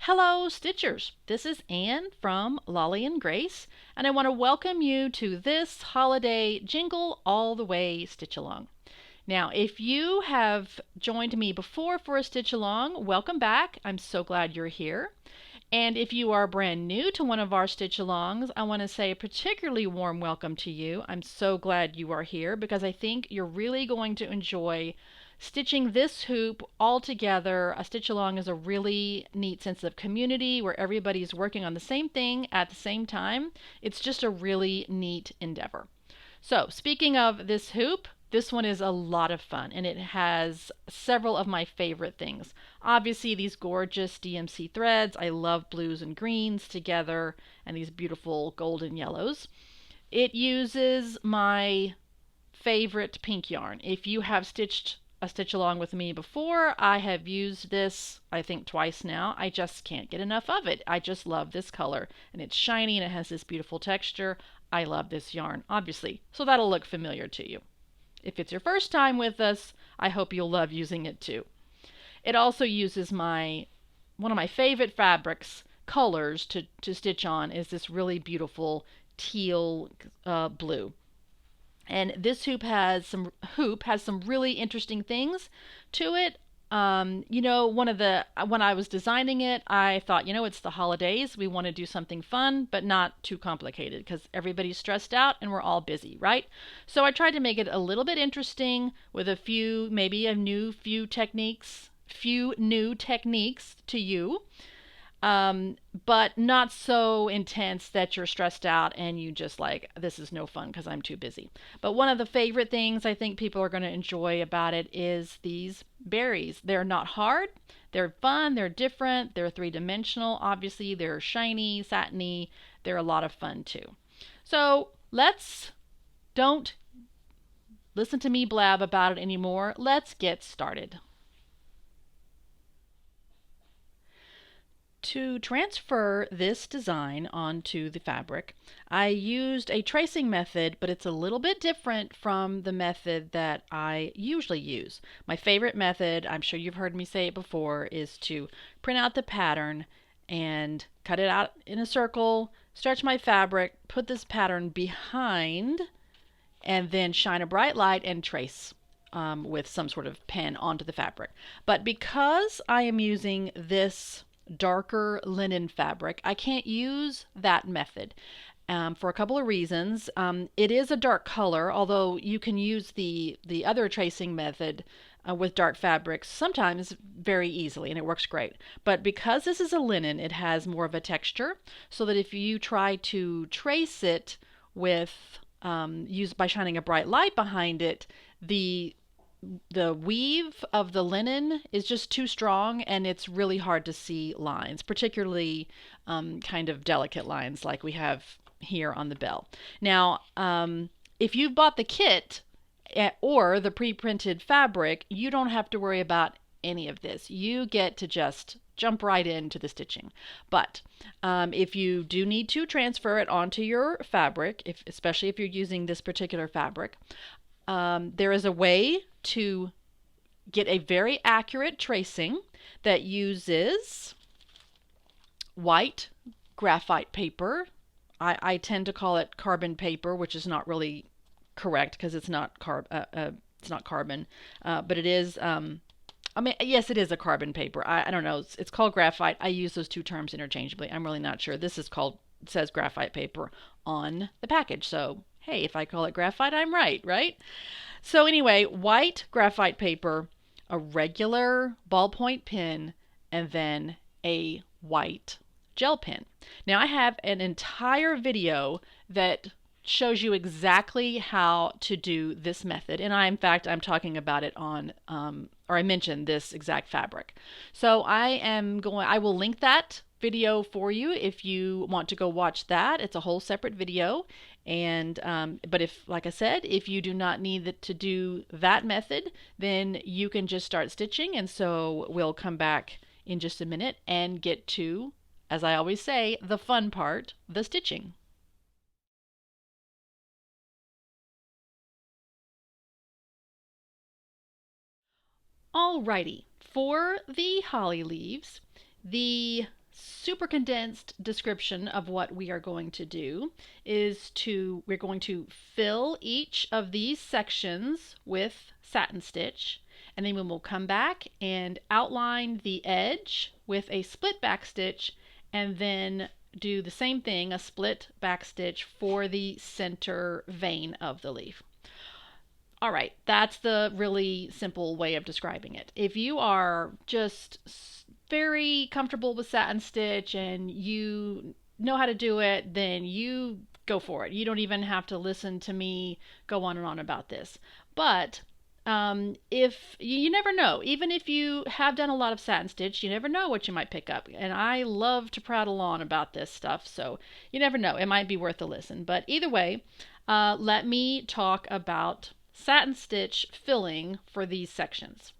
Hello, Stitchers. This is Anne from Lolli and Grace, and I want to welcome you to this holiday Jingle All the Way Stitch Along. Now, if you have joined me before for a Stitch Along, welcome back. I'm so glad you're here. And if you are brand new to one of our Stitch Alongs, I want to say a particularly warm welcome to you. I'm so glad you are here because I think you're really going to enjoy stitching this hoop all together. A stitch along is a really neat sense of community where everybody's working on the same thing at the same time. It's just a really neat endeavor. So, speaking of this hoop, this one is a lot of fun and it has several of my favorite things. Obviously, these gorgeous DMC threads. I love blues and greens together and these beautiful golden yellows. It uses my favorite pink yarn. If you have stitched a stitch along with me before, I have used this I think twice now. I just can't get enough of it. I just love this color and it's shiny and it has this beautiful texture. I love this yarn, obviously, so that'll look familiar to you. If it's your first time with us, I hope you'll love using it too. It also uses one of my favorite fabrics colors to stitch on is this really beautiful teal blue. And this hoop has some really interesting things to it. When I was designing it, I thought, it's the holidays. We want to do something fun, but not too complicated because everybody's stressed out and we're all busy, right? So I tried to make it a little bit interesting with maybe few new techniques to you. But not so intense that you're stressed out and you just like, this is no fun because I'm too busy. But one of the favorite things I think people are going to enjoy about it is these berries. They're not hard, they're fun, they're different, they're three-dimensional. Obviously, they're shiny, satiny, they're a lot of fun too. So don't listen to me blab about it anymore. Let's get started. To transfer this design onto the fabric, I used a tracing method, but it's a little bit different from the method that I usually use. My favorite method, I'm sure you've heard me say it before, is to print out the pattern and cut it out in a circle, stretch my fabric, put this pattern behind, and then shine a bright light and trace with some sort of pen onto the fabric. But because I am using this darker linen fabric, I can't use that method for a couple of reasons. It is a dark color, although you can use the other tracing method with dark fabrics sometimes very easily, and it works great. But because this is a linen, it has more of a texture, so that if you try to trace it with by shining a bright light behind it, the weave of the linen is just too strong and it's really hard to see lines, particularly kind of delicate lines like we have here on the bell. Now, if you've bought the kit or the pre-printed fabric, you don't have to worry about any of this. You get to just jump right into the stitching. But if you do need to transfer it onto your fabric, especially if you're using this particular fabric, there is a way to get a very accurate tracing that uses white graphite paper. I tend to call it carbon paper, which is not really correct because it's not carbon, but it is. Yes, it is a carbon paper. I don't know. It's called graphite. I use those two terms interchangeably. I'm really not sure. It says graphite paper on the package. So, hey, if I call it graphite, I'm right? So anyway, white graphite paper, a regular ballpoint pen, and then a white gel pen. Now I have an entire video that shows you exactly how to do this method, and I'm talking about it on I mentioned this exact fabric. So I will link that video for you if you want to go watch that. It's a whole separate video. And but like I said, if you do not need to do that method, then you can just start stitching. And so we'll come back in just a minute and get to, as I always say, the fun part, the stitching. Alrighty, for the holly leaves, the super condensed description of what we are going to do is we're going to fill each of these sections with satin stitch, and then we will come back and outline the edge with a split back stitch, and then do the same thing, a split back stitch for the center vein of the leaf. All right, that's the really simple way of describing it. If you are just very comfortable with satin stitch and you know how to do it, then you go for it. You don't even have to listen to me go on and on about this. But if you never know, even if you have done a lot of satin stitch, you never know what you might pick up. And I love to prattle on about this stuff, so you never know. It might be worth a listen. But either way, let me talk about satin stitch filling for these sections.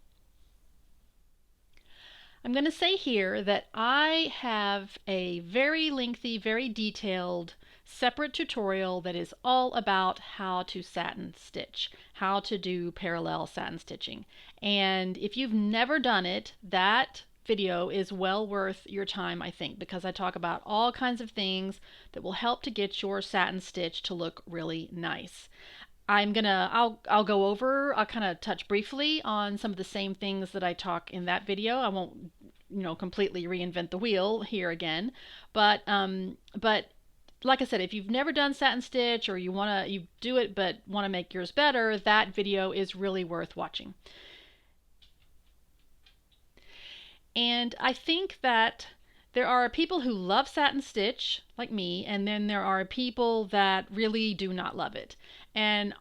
I'm going to say here that I have a very lengthy, very detailed separate tutorial that is all about how to satin stitch, how to do parallel satin stitching. And if you've never done it, that video is well worth your time, I think, because I talk about all kinds of things that will help to get your satin stitch to look really nice. I'll go over, I'll kind of touch briefly on some of the same things that I talk in that video. I won't, completely reinvent the wheel here again, but like I said, if you've never done satin stitch or you do it but want to make yours better, that video is really worth watching. And I think that there are people who love satin stitch, like me, and then there are people that really do not love it. And,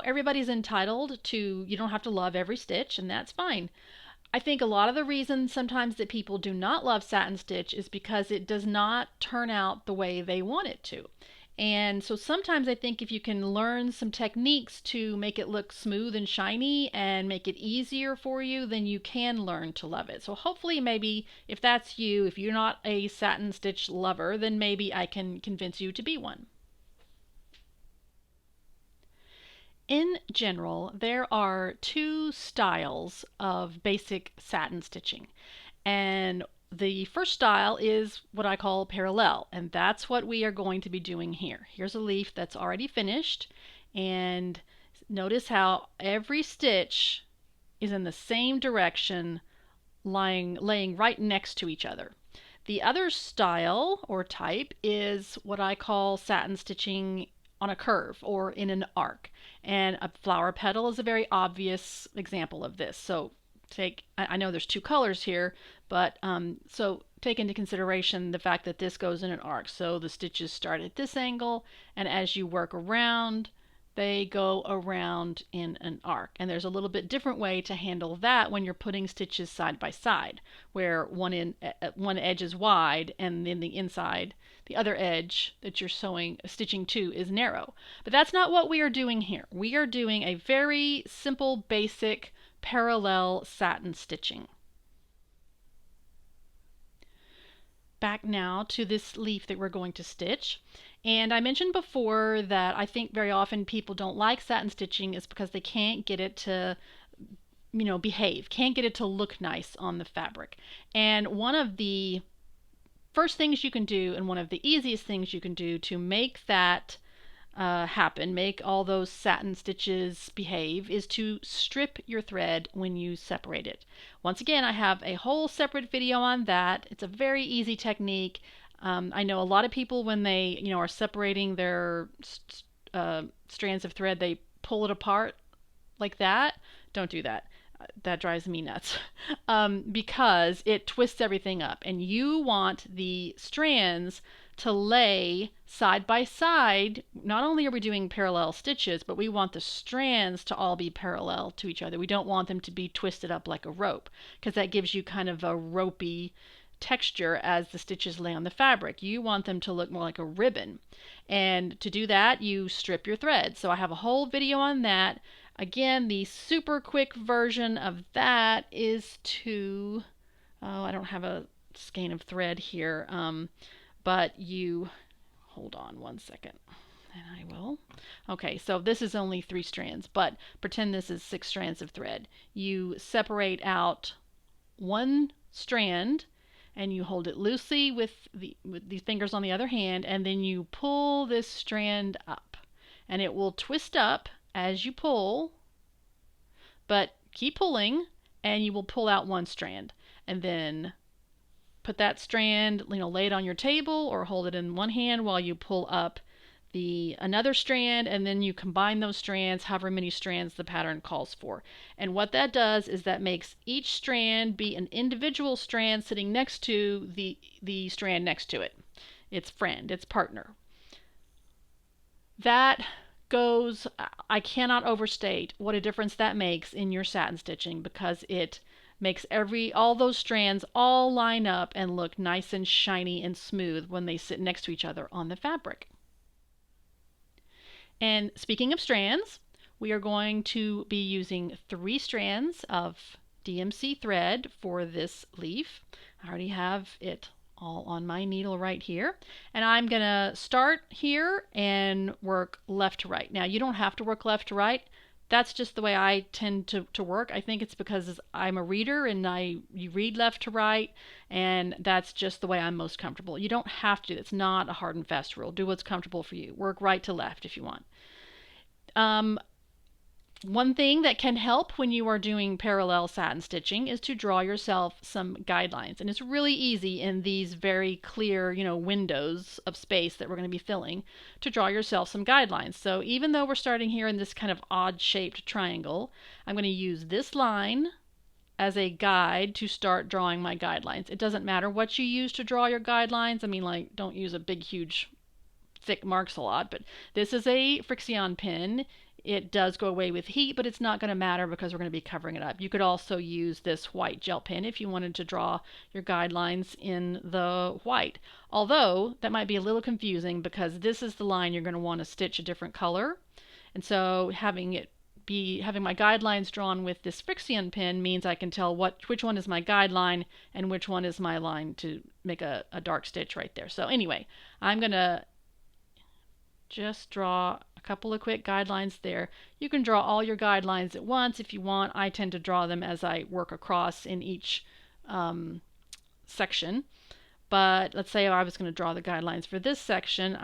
everybody's entitled to, you don't have to love every stitch, and that's fine. I think a lot of the reason sometimes that people do not love satin stitch is because it does not turn out the way they want it to. And so sometimes I think if you can learn some techniques to make it look smooth and shiny and make it easier for you, then you can learn to love it. So hopefully maybe if that's you, if you're not a satin stitch lover, then maybe I can convince you to be one. In general, there are two styles of basic satin stitching. And the first style is what I call parallel, and that's what we are going to be doing here. Here's a leaf that's already finished, and notice how every stitch is in the same direction, laying right next to each other. The other style or type is what I call satin stitching on a curve or in an arc, and a flower petal is a very obvious example of this. So I know there's two colors here, but so take into consideration the fact that this goes in an arc. So the stitches start at this angle, and as you work around, they go around in an arc. And there's a little bit different way to handle that when you're putting stitches side by side, where one edge is wide, and then the inside, the other edge that you're stitching to is narrow. But that's not what we are doing here. We are doing a very simple, basic parallel satin stitching. Back now to this leaf that we're going to stitch. And I mentioned before that I think very often people don't like satin stitching is because they can't get it to behave, can't get it to look nice on the fabric. And one of the first things you can do, and one of the easiest things you can do to make that happen, make all those satin stitches behave, is to strip your thread when you separate it. Once again, I have a whole separate video on that. It's a very easy technique. I know a lot of people when they are separating their strands of thread, they pull it apart like that. Don't do that. That drives me nuts because it twists everything up, and you want the strands to lay side by side. Not only are we doing parallel stitches, but we want the strands to all be parallel to each other. We don't want them to be twisted up like a rope, because that gives you kind of a ropey texture as the stitches lay on the fabric. You want them to look more like a ribbon, and to do that you strip your thread. So I have a whole video on that. Again, the super quick version of that is to, I don't have a skein of thread here, but you, hold on one second, and I will. Okay, so this is only 3 strands, but pretend this is 6 strands of thread. You separate out one strand, and you hold it loosely with these fingers on the other hand, and then you pull this strand up. And it will twist up as you pull, but keep pulling, and you will pull out one strand. And then put that strand, lay it on your table or hold it in one hand while you pull up another strand, and then you combine those strands, however many strands the pattern calls for. And what that does is that makes each strand be an individual strand sitting next to the strand next to it, its friend, its partner. That goes, I cannot overstate what a difference that makes in your satin stitching, because it makes all those strands all line up and look nice and shiny and smooth when they sit next to each other on the fabric. And speaking of strands, we are going to be using 3 strands of DMC thread for this leaf. I already have it all on my needle right here. And I'm going to start here and work left to right. Now, you don't have to work left to right. That's just the way I tend to work. I think it's because I'm a reader and you read left to right, and that's just the way I'm most comfortable. You don't have to. It's not a hard and fast rule. Do what's comfortable for you. Work right to left if you want. One thing that can help when you are doing parallel satin stitching is to draw yourself some guidelines. And it's really easy in these very clear, windows of space that we're going to be filling to draw yourself some guidelines. So even though we're starting here in this kind of odd shaped triangle, I'm going to use this line as a guide to start drawing my guidelines. It doesn't matter what you use to draw your guidelines. I mean, don't use a big, huge, thick marks a lot, but this is a Frixion pin. It does go away with heat, but it's not going to matter because we're going to be covering it up. You could also use this white gel pen if you wanted to draw your guidelines in the white. Although, that might be a little confusing because this is the line you're going to want to stitch a different color. And so having my guidelines drawn with this Frixion pen means I can tell which one is my guideline and which one is my line to make a dark stitch right there. So anyway, I'm going to just draw a couple of quick guidelines there. You can draw all your guidelines at once if you want. I tend to draw them as I work across in each section. But let's say I was going to draw the guidelines for this section,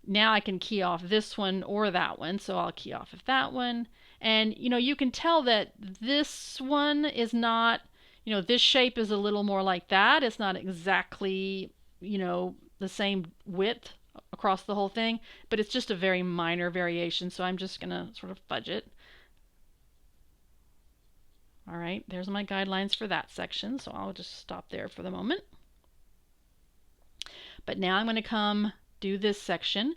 now I can key off this one or that one. So I'll key off of that one. And you can tell that this one is not, this shape is a little more like that. It's not exactly, the same width across the whole thing, but it's just a very minor variation, so I'm just going to sort of fudge it. All right, there's my guidelines for that section, so I'll just stop there for the moment. But now I'm going to come do this section.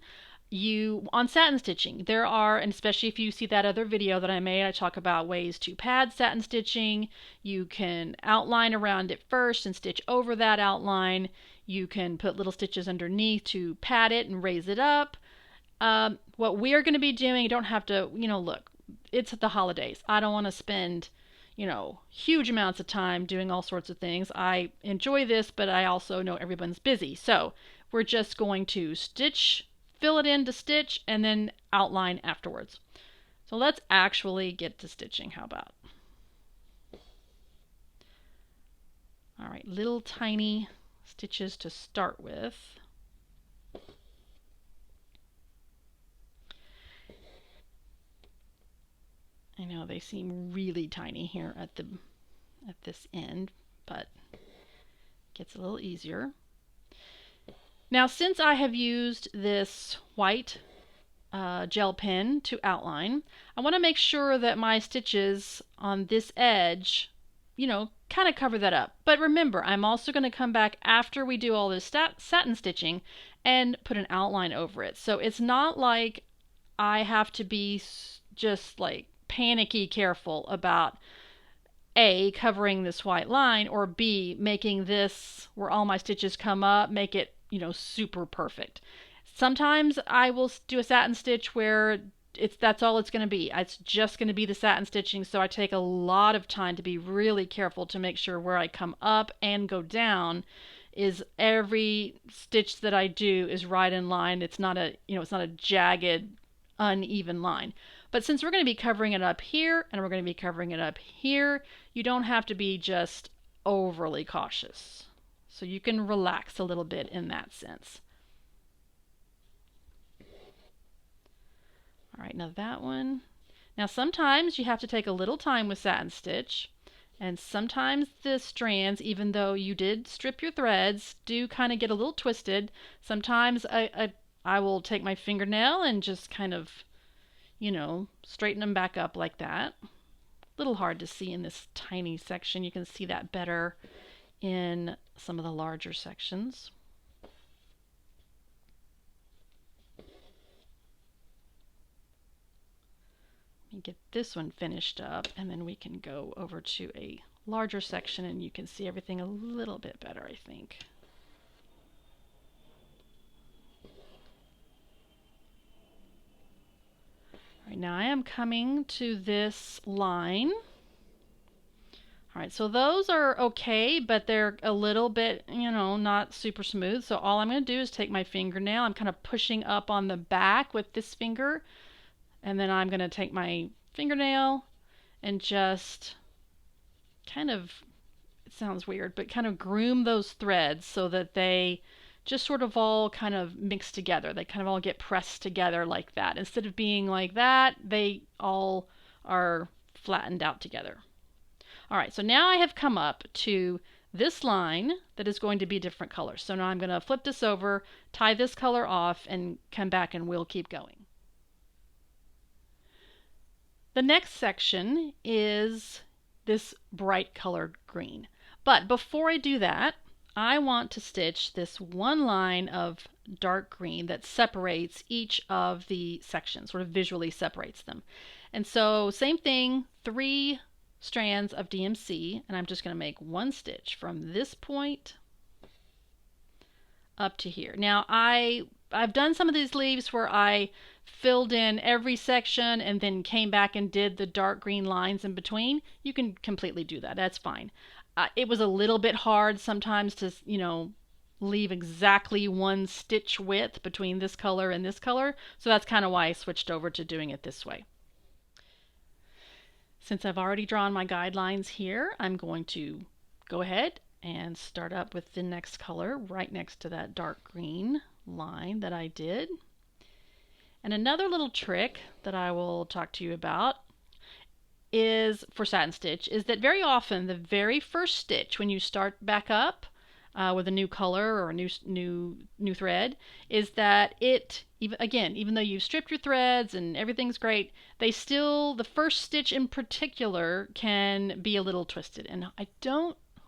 On satin stitching, there are, and especially if you see that other video that I made, I talk about ways to pad satin stitching. You can outline around it first and stitch over that outline. You can put little stitches underneath to pad it and raise it up. What we're going to be doing, you don't have to, look, it's the holidays. I don't want to spend, huge amounts of time doing all sorts of things. I enjoy this, but I also know everyone's busy. So we're just going to fill it in to stitch, and then outline afterwards. So let's actually get to stitching. How about? All right, little tiny stitches to start with. I know they seem really tiny here at this end, but it gets a little easier. Now, since I have used this white gel pen to outline, I want to make sure that my stitches on this edge, kind of cover that up. But remember, I'm also going to come back after we do all this satin stitching and put an outline over it. So it's not like I have to be just like panicky careful about A, covering this white line, or B, making this where all my stitches come up, make it super perfect. Sometimes I will do a satin stitch where that's all it's going to be. It's just going to be the satin stitching, so I take a lot of time to be really careful to make sure where I come up and go down is every stitch that I do is right in line. It's not a jagged, uneven line. But since we're going to be covering it up here and we're going to be covering it up here, you don't have to be just overly cautious. So you can relax a little bit in that sense. All right, now that one. Now sometimes you have to take a little time with satin stitch, and sometimes the strands, even though you did strip your threads, do kind of get a little twisted. Sometimes I will take my fingernail and just kind of, straighten them back up like that. A little hard to see in this tiny section. You can see that better in some of the larger sections. Let me get this one finished up, and then we can go over to a larger section and you can see everything a little bit better, I think. All right, now I am coming to this line. All right, so those are okay, but they're a little bit, not super smooth. So all I'm going to do is take my fingernail. I'm kind of pushing up on the back with this finger, and then I'm going to take my fingernail and just kind of, it sounds weird, but kind of groom those threads so that they just sort of all kind of mix together. They kind of all get pressed together like that. Instead of being like that, they all are flattened out together. All right, so now I have come up to this line that is going to be different colors. So now I'm going to flip this over, tie this color off, and come back and we'll keep going. The next section is this bright colored green. But before I do that, I want to stitch this one line of dark green that separates each of the sections, sort of visually separates them. And so same thing, 3 strands of DMC, and I'm just going to make one stitch from this point up to here. Now I've done some of these leaves where I filled in every section and then came back and did the dark green lines in between. You can completely do that. That's fine. It was a little bit hard sometimes to, leave exactly one stitch width between this color and this color. So that's kind of why I switched over to doing it this way. Since I've already drawn my guidelines here, I'm going to go ahead and start up with the next color right next to that dark green line that I did. And another little trick that I will talk to you about is for satin stitch is that very often the very first stitch when you start back up with a new color or a new thread is that even though you've stripped your threads and everything's great, the first stitch in particular can be a little twisted. And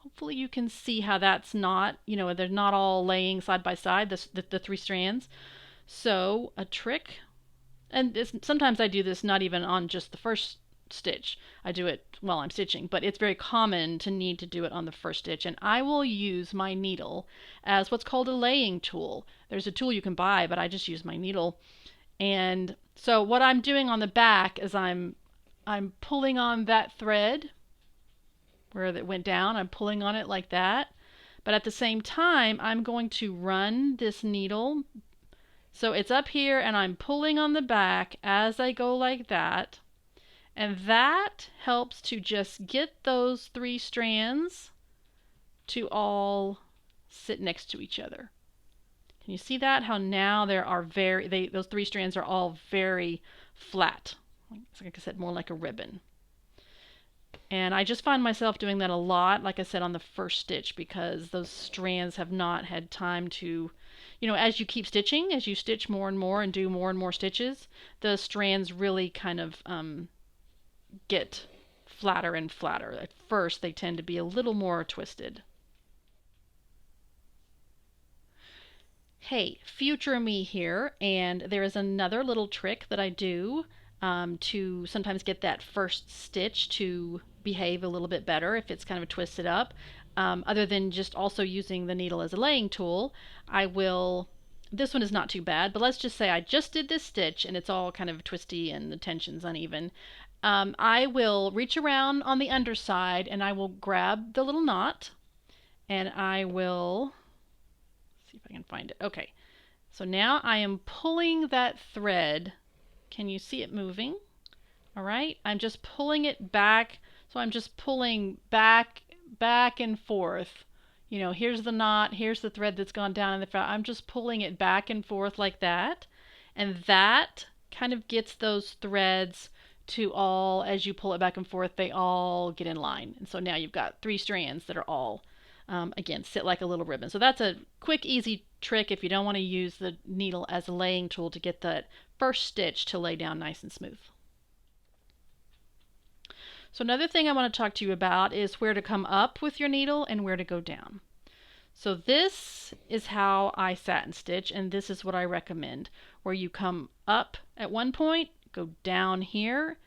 hopefully you can see how that's not, they're not all laying side by side, the 3 strands. So a trick, and sometimes I do this not even on just the first stitch. I do it while I'm stitching, but it's very common to need to do it on the first stitch, and I will use my needle as what's called a laying tool. There's a tool you can buy, but I just use my needle. And so what I'm doing on the back is I'm pulling on that thread where it went down. I'm pulling on it like that, but at the same time I'm going to run this needle so it's up here and I'm pulling on the back as I go like that. And that helps to just get those 3 strands to all sit next to each other. Can you see that? How now there are those 3 strands are all very flat. Like I said, more like a ribbon. And I just find myself doing that a lot, like I said, on the first stitch, because those strands have not had time to, as you keep stitching, as you stitch more and more and do more and more stitches, the strands really kind of get flatter and flatter. At first, they tend to be a little more twisted. Hey, future me here, and there is another little trick that I do to sometimes get that first stitch to behave a little bit better if it's kind of twisted up. Other than just also using the needle as a laying tool, this one is not too bad, but let's just say I just did this stitch and it's all kind of twisty and the tension's uneven. I will reach around on the underside and I will grab the little knot and I will see if I can find it. Okay, so now I am pulling that thread. Can you see it moving? All right, I'm just pulling it back. So I'm just pulling back and forth, here's the knot, here's the thread that's gone down in the front. I'm just pulling it back and forth like that. And that kind of gets those threads to all, as you pull it back and forth, they all get in line. And so now you've got 3 strands that are all, again, sit like a little ribbon. So that's a quick, easy trick if you don't want to use the needle as a laying tool to get that first stitch to lay down nice and smooth. So another thing I want to talk to you about is where to come up with your needle and where to go down. So this is how I satin stitch, and this is what I recommend, where you come up at one point, go down here,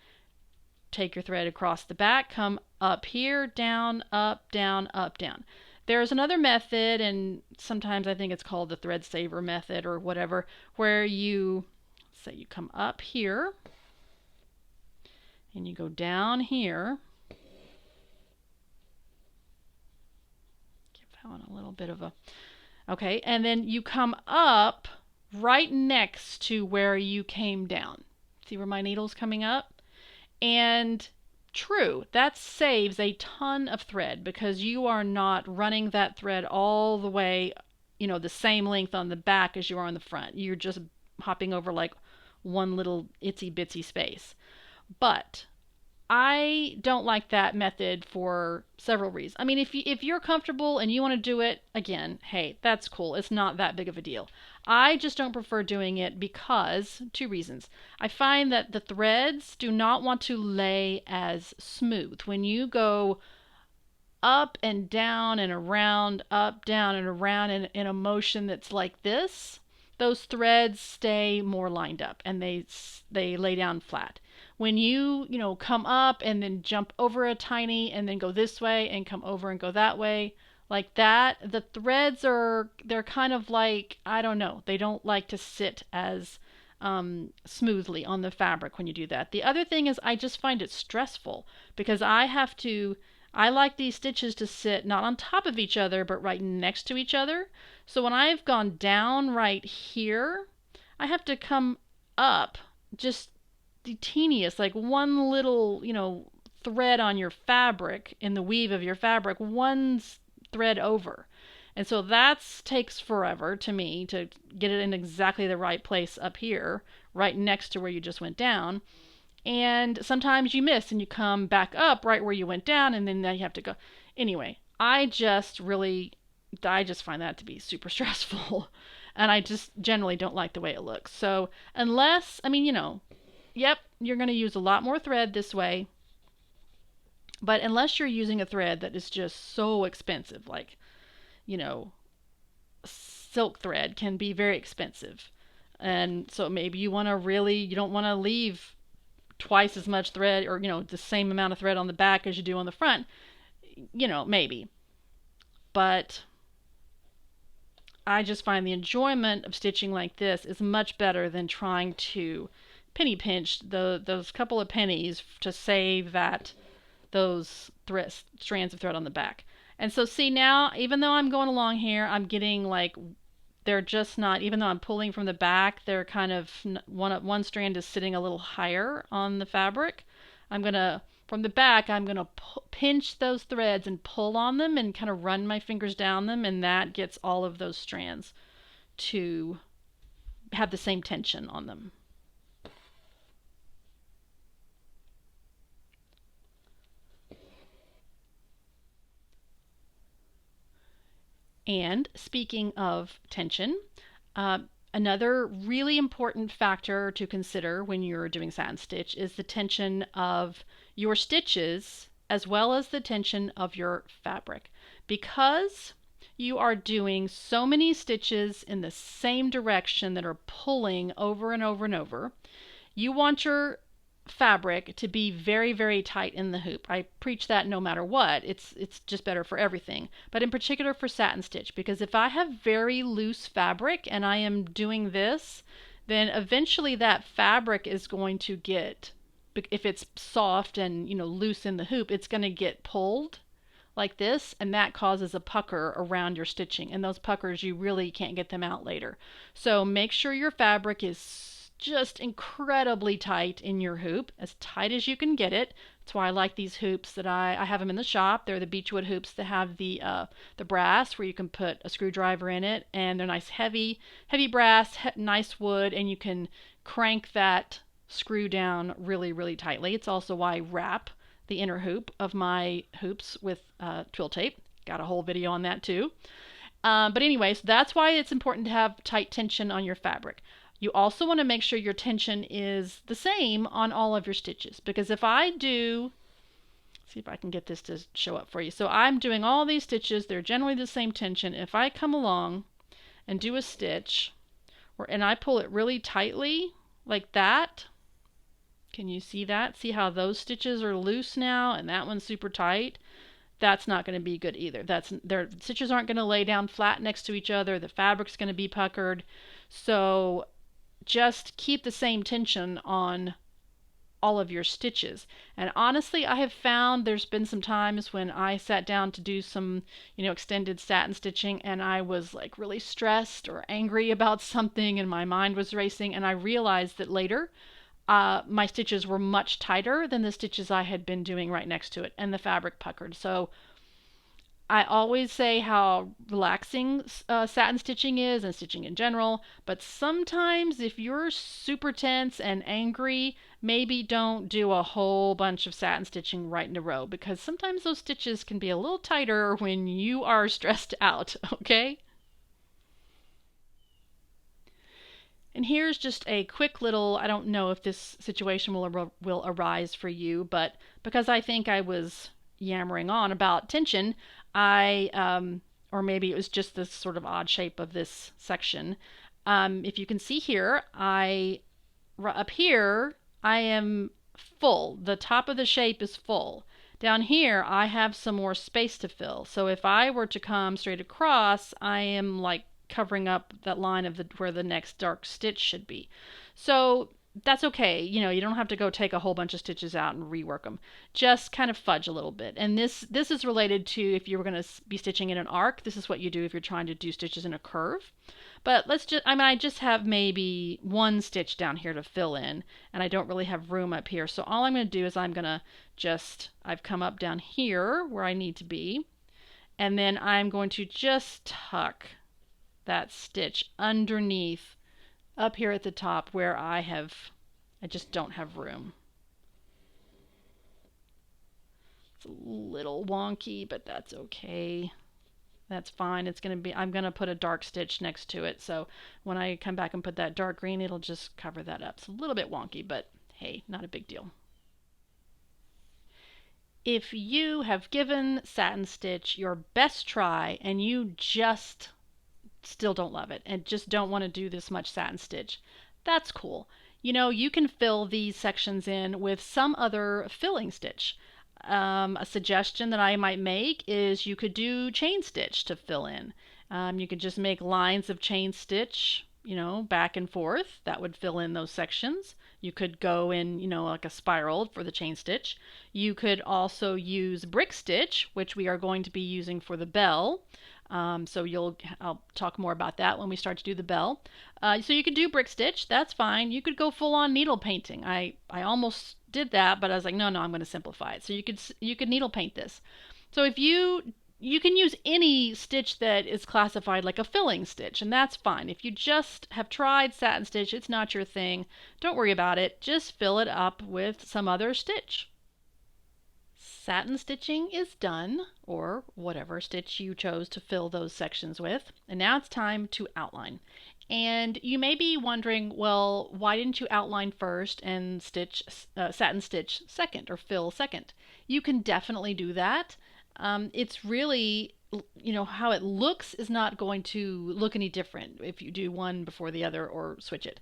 take your thread across the back, come up here, down, up, down, up, down. There's another method, and sometimes I think it's called the thread saver method or whatever, where you come up here, and you go down here. Give that one a little bit of a... Okay, and then you come up right next to where you came down. See where my needle's coming up? And true, that saves a ton of thread because you are not running that thread all the way, the same length on the back as you are on the front. You're just hopping over like one little itsy bitsy space. But I don't like that method for several reasons. I mean, if you're comfortable and you want to do it, again, hey, that's cool. It's not that big of a deal. I just don't prefer doing it because 2 reasons. I find that the threads do not want to lay as smooth. When you go up and down and around, up, down, and around in a motion that's like this, those threads stay more lined up and they lay down flat. When you come up and then jump over a tiny and then go this way and come over and go that way, like that, the threads they're kind of like, I don't know, they don't like to sit as smoothly on the fabric when you do that. The other thing is I just find it stressful because I like these stitches to sit not on top of each other but right next to each other. So when I've gone down right here, I have to come up just the teeniest, like one little, thread on your fabric, in the weave of your fabric, one thread over. And so that takes forever to me to get it in exactly the right place up here, right next to where you just went down. And sometimes you miss and you come back up right where you went down, and then now you have to go. Anyway, I just find that to be super stressful. And I just generally don't like the way it looks. So unless, yep, you're going to use a lot more thread this way. But unless you're using a thread that is just so expensive, like, silk thread can be very expensive. And so maybe you don't want to leave twice as much thread or, the same amount of thread on the back as you do on the front. Maybe. But I just find the enjoyment of stitching like this is much better than trying to penny pinch those couple of pennies to save those strands of thread on the back. And so see now, even though I'm going along here, I'm getting like, they're just not, even though I'm pulling from the back, they're kind of, one strand is sitting a little higher on the fabric. From the back, I'm going to pinch those threads and pull on them and kind of run my fingers down them, and that gets all of those strands to have the same tension on them. And speaking of tension, another really important factor to consider when you're doing satin stitch is the tension of your stitches as well as the tension of your fabric. Because you are doing so many stitches in the same direction that are pulling over and over and over, you want your fabric to be very, very tight in the hoop. I preach that no matter what. It's just better for everything, but in particular for satin stitch, because if I have very loose fabric and I am doing this, then eventually that fabric is going to get, if it's soft and loose in the hoop, it's going to get pulled like this, and that causes a pucker around your stitching, and those puckers, you really can't get them out later. So make sure your fabric is just incredibly tight in your hoop, as tight as you can get it. That's why I like these hoops that I have them in the shop. They're the beechwood hoops that have the brass where you can put a screwdriver in it, and they're nice heavy brass, nice wood, and you can crank that screw down really tightly. It's also why I wrap the inner hoop of my hoops with twill tape. Got a whole video on that too. But anyway, so that's why it's important to have tight tension on your fabric. You also want to make sure your tension is the same on all of your stitches, because if I do, see if I can get this to show up for you. So I'm doing all these stitches, they're generally the same tension. If I come along and do a stitch, and I pull it really tightly, like that, can you see that? See how those stitches are loose now and that one's super tight? That's not going to be good either. Their stitches aren't going to lay down flat next to each other. The fabric's going to be puckered. So just keep the same tension on all of your stitches. And honestly, I have found there's been some times when I sat down to do some, extended satin stitching, and I was like really stressed or angry about something and my mind was racing, and I realized that later my stitches were much tighter than the stitches I had been doing right next to it, and the fabric puckered. So I always say how relaxing satin stitching is, and stitching in general, but sometimes if you're super tense and angry, maybe don't do a whole bunch of satin stitching right in a row, because sometimes those stitches can be a little tighter when you are stressed out, okay? And here's just a quick little, I don't know if this situation will arise for you, but because I think I was yammering on about tension, or maybe it was just this sort of odd shape of this section. If you can see here, up here, I am full. The top of the shape is full. Down here, I have some more space to fill. So if I were to come straight across, I am like covering up that line of where the next dark stitch should be. So that's okay. You don't have to go take a whole bunch of stitches out and rework them. Just kind of fudge a little bit. And this is related to if you were going to be stitching in an arc. This is what you do if you're trying to do stitches in a curve. But I just have maybe one stitch down here to fill in, and I don't really have room up here. So all I'm going to do is I've come up down here where I need to be, and then I'm going to just tuck that stitch underneath up here at the top where I just don't have room. It's a little wonky, but that's okay. That's fine. I'm going to put a dark stitch next to it, so when I come back and put that dark green, it'll just cover that up. It's a little bit wonky, but hey, not a big deal. If you have given satin stitch your best try and you just still don't love it and just don't want to do this much satin stitch, that's cool. You can fill these sections in with some other filling stitch. A suggestion that I might make is you could do chain stitch to fill in. You could just make lines of chain stitch, back and forth. That would fill in those sections. You could go in, like a spiral for the chain stitch. You could also use brick stitch, which we are going to be using for the bell. I'll talk more about that when we start to do the bell. So you could do brick stitch, that's fine. You could go full on needle painting. I almost did that, but I was like, no, I'm going to simplify it. So you could needle paint this. So if you can use any stitch that is classified like a filling stitch, and that's fine. If you just have tried satin stitch, it's not your thing, don't worry about it. Just fill it up with some other stitch. Satin stitching is done, or whatever stitch you chose to fill those sections with, and now it's time to outline. And you may be wondering, well, why didn't you outline first and satin stitch second, or fill second? You can definitely do that. It's really, how it looks is not going to look any different if you do one before the other or switch it.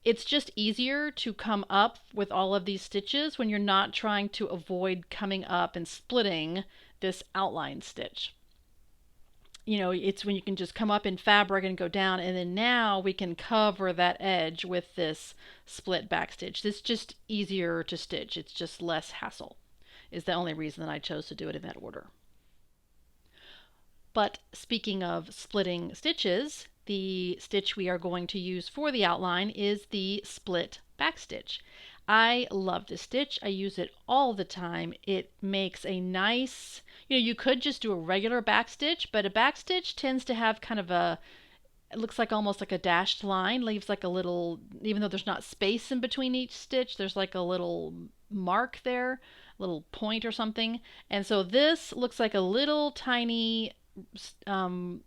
It's just easier to come up with all of these stitches when you're not trying to avoid coming up and splitting this outline stitch. It's when you can just come up in fabric and go down, and then now we can cover that edge with this split back stitch. It's just easier to stitch. It's just less hassle, is the only reason that I chose to do it in that order. But speaking of splitting stitches, the stitch we are going to use for the outline is the split back stitch. I love this stitch. I use it all the time. It makes a nice, you could just do a regular back stitch, but a back stitch tends to have kind of it looks like almost like a dashed line, leaves like a little, even though there's not space in between each stitch, there's like a little mark there, a little point or something. And so this looks like a little tiny um,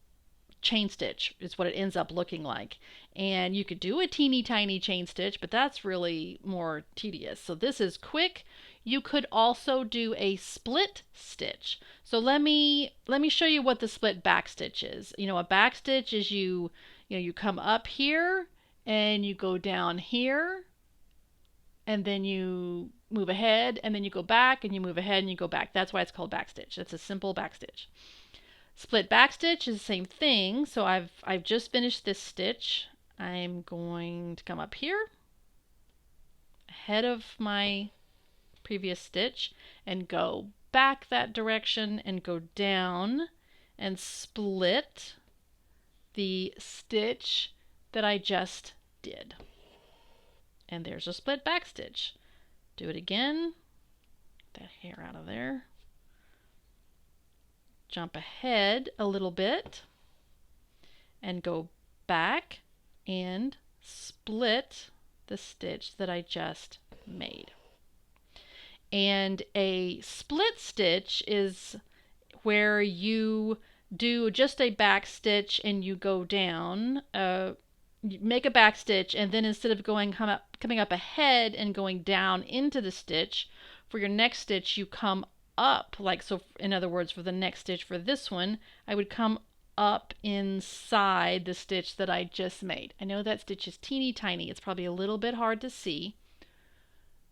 chain stitch is what it ends up looking like. And you could do a teeny tiny chain stitch, but that's really more tedious. So this is quick. You could also do a split stitch. So let me show you what the split back stitch is. A back stitch is you come up here and you go down here and then you move ahead and then you go back and you move ahead and you go back. That's why it's called back stitch. It's a simple back stitch. Split back stitch is the same thing. So I've just finished this stitch. I'm going to come up here ahead of my previous stitch and go back that direction and go down and split the stitch that I just did. And there's a split back stitch. Do it again. Get that hair out of there. Jump ahead a little bit and go back and split the stitch that I just made. And a split stitch is where you do just a back stitch and you go down, you make a back stitch, and then instead of coming up ahead and going down into the stitch, for your next stitch you come up, like so. In other words, for the next stitch for this one, I would come up inside the stitch that I just made. I know that stitch is teeny tiny. It's probably a little bit hard to see.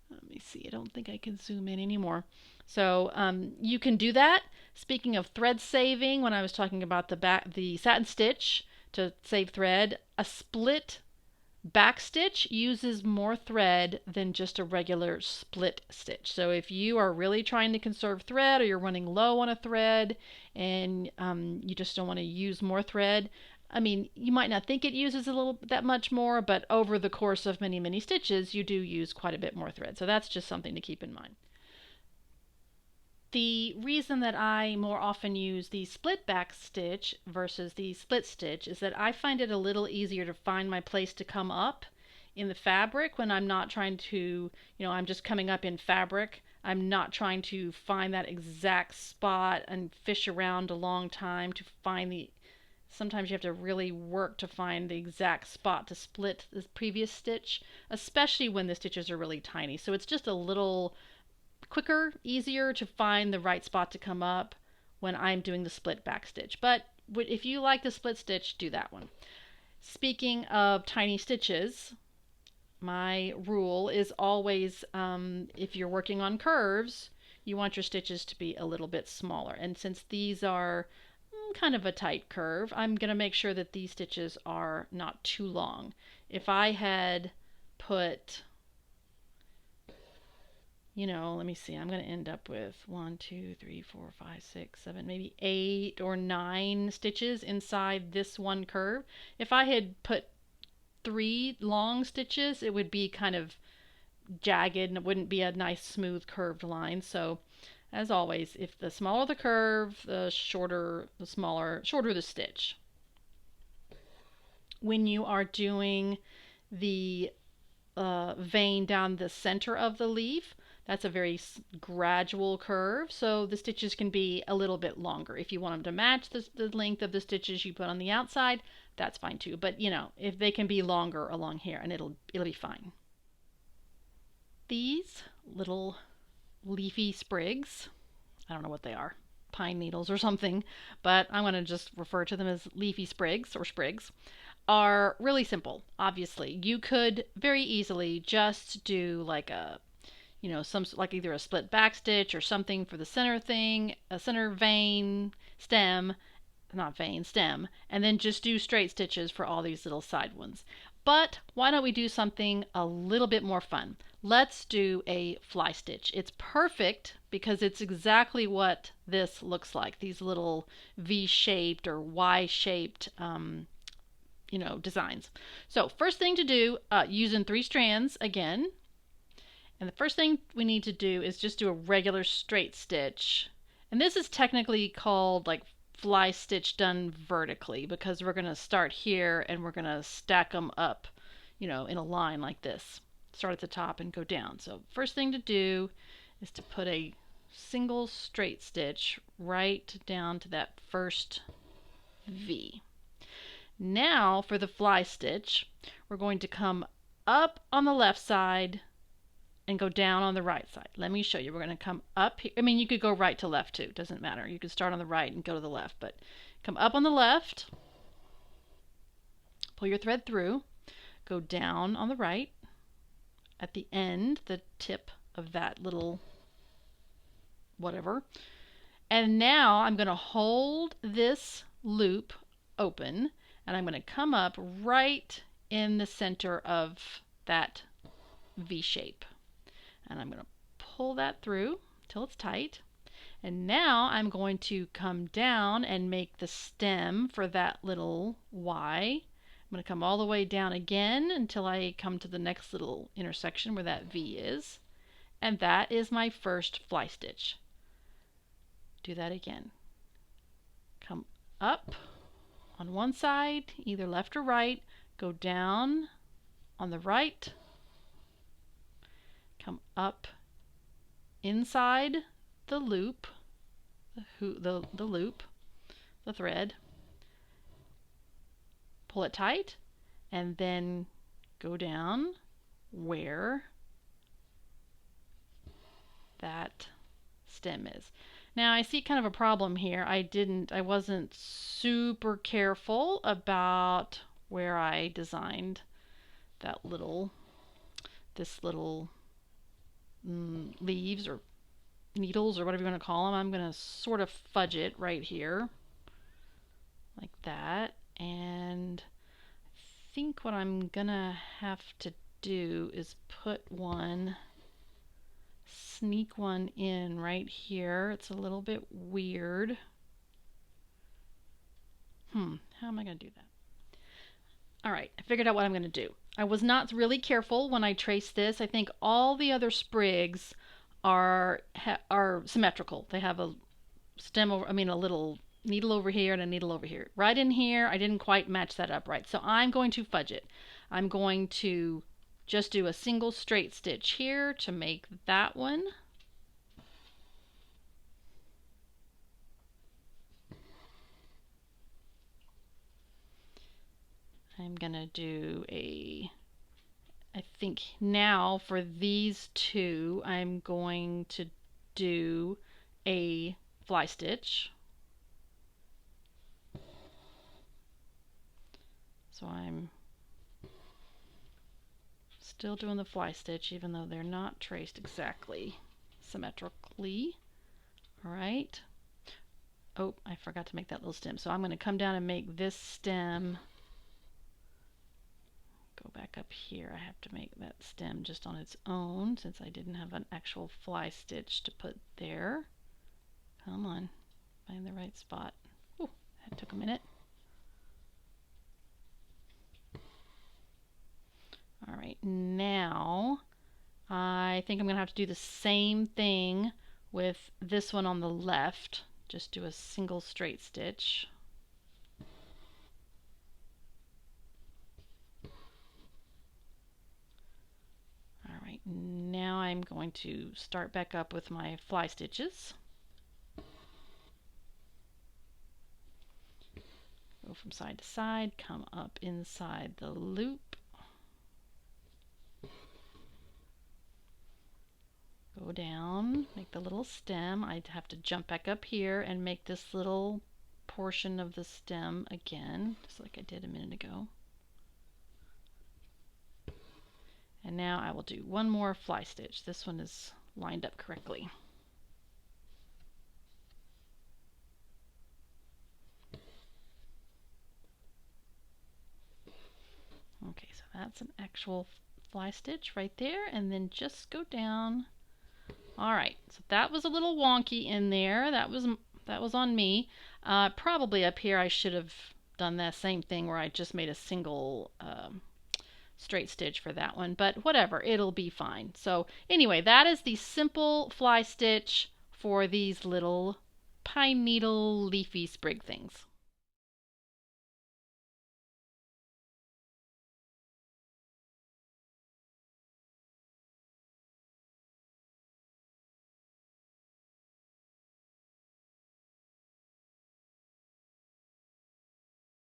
Let me see. I don't think I can zoom in anymore. So you can do that. Speaking of thread saving, when I was talking about the satin stitch to save thread, a split back stitch uses more thread than just a regular split stitch. So if you are really trying to conserve thread or you're running low on a thread and you just don't want to use more thread, I mean, you might not think it uses that much more, but over the course of many, many stitches, you do use quite a bit more thread. So that's just something to keep in mind. The reason that I more often use the split back stitch versus the split stitch is that I find it a little easier to find my place to come up in the fabric when I'm not trying to, I'm just coming up in fabric. I'm not trying to find that exact spot and fish around a long time to find sometimes you have to really work to find the exact spot to split the previous stitch, especially when the stitches are really tiny. So it's just a little quicker, easier to find the right spot to come up when I'm doing the split back stitch. But if you like the split stitch, do that one. Speaking of tiny stitches, my rule is always if you're working on curves, you want your stitches to be a little bit smaller. And since these are kind of a tight curve, I'm going to make sure that these stitches are not too long. If I had put, let me see, I'm going to end up with 1, 2, 3, 4, 5, 6, 7, maybe 8 or 9 stitches inside this one curve. If I had put 3 long stitches, it would be kind of jagged and it wouldn't be a nice smooth curved line. So as always, if the smaller the curve, the shorter the stitch. When you are doing the vein down the center of the leaf, that's a very gradual curve, so the stitches can be a little bit longer. If you want them to match the length of the stitches you put on the outside, that's fine too. But if they can be longer along here, and it'll be fine. These little leafy sprigs, I don't know what they are, pine needles or something, but I'm going to just refer to them as leafy sprigs or sprigs, are really simple. Obviously, you could very easily just do like like either a split back stitch or something for the center thing, a center vein, stem, and then just do straight stitches for all these little side ones. But why don't we do something a little bit more fun? Let's do a fly stitch. It's perfect because it's exactly what this looks like. These little V-shaped or Y-shaped designs. So first thing to do, using 3 strands again, And the first thing we need to do is just do a regular straight stitch. And this is technically called like fly stitch done vertically, because we're going to start here and we're going to stack them up, you know, in a line like this. Start at the top and go down. So first thing to do is to put a single straight stitch right down to that first V. Now for the fly stitch, we're going to come up on the left side and go down on the right side. Let me show you. We're going to come up here. I mean, you could go right to left too. It doesn't matter. You could start on the right and go to the left, but come up on the left, pull your thread through, go down on the right at the end, the tip of that little whatever. And now I'm going to hold this loop open and I'm going to come up right in the center of that V shape. And I'm going to pull that through till it's tight. And now I'm going to come down and make the stem for that little Y. I'm going to come all the way down again until I come to the next little intersection where that V is. And that is my first fly stitch. Do that again. Come up on one side, either left or right, go down on the right, come up inside the loop, the loop, the thread, pull it tight, and then go down where that stem is. Now I see kind of a problem here. I wasn't super careful about where I designed that this little leaves or needles or whatever you want to call them. I'm going to sort of fudge it right here like that. And I think what I'm going to have to do is sneak one in right here. It's a little bit weird. How am I going to do that? All right, I figured out what I'm going to do. I was not really careful when I traced this. I think all the other sprigs are symmetrical. They have a stem over, a little needle over here and a needle over here. Right in here, I didn't quite match that up right. So I'm going to fudge it. I'm going to just do a single straight stitch here to make that one. I'm gonna do I think now for these two, I'm going to do a fly stitch. So I'm still doing the fly stitch even though they're not traced exactly symmetrically. All right. Oh, I forgot to make that little stem. So I'm going to come down and make this stem. Go back up here. I have to make that stem just on its own since I didn't have an actual fly stitch to put there. Come on, find the right spot. Ooh, that took a minute. All right, now I think I'm going to have to do the same thing with this one on the left. Just do a single straight stitch. All right, now I'm going to start back up with my fly stitches. Go from side to side, come up inside the loop. Go down, make the little stem. I'd have to jump back up here and make this little portion of the stem again, just like I did a minute ago. And now I will do one more fly stitch. This one is lined up correctly. Okay, so that's an actual fly stitch right there, and then just go down. All right, so that was a little wonky in there. That was on me. Probably up here I should have done that same thing where I just made a single straight stitch for that one, but whatever, it'll be fine. So anyway, that is the simple fly stitch for these little pine needle leafy sprig things.